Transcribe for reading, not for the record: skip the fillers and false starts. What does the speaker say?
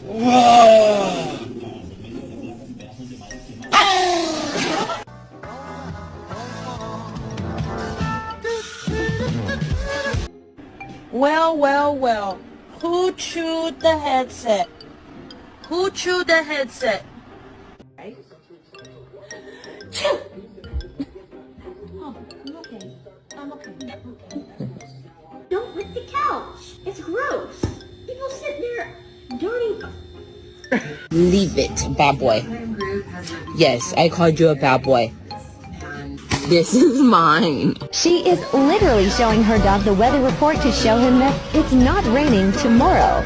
Well, well, well. Who chewed the headset? Who chewed the headset? Right? Chew! Oh, I'm okay. I'm okay. Don't lick the couch. It's gross. People sit there dirty. Leave it, bad boy. Yes, I called you a bad boy. This is mine. She is literally showing her dog the weather report to show him that it's not raining tomorrow.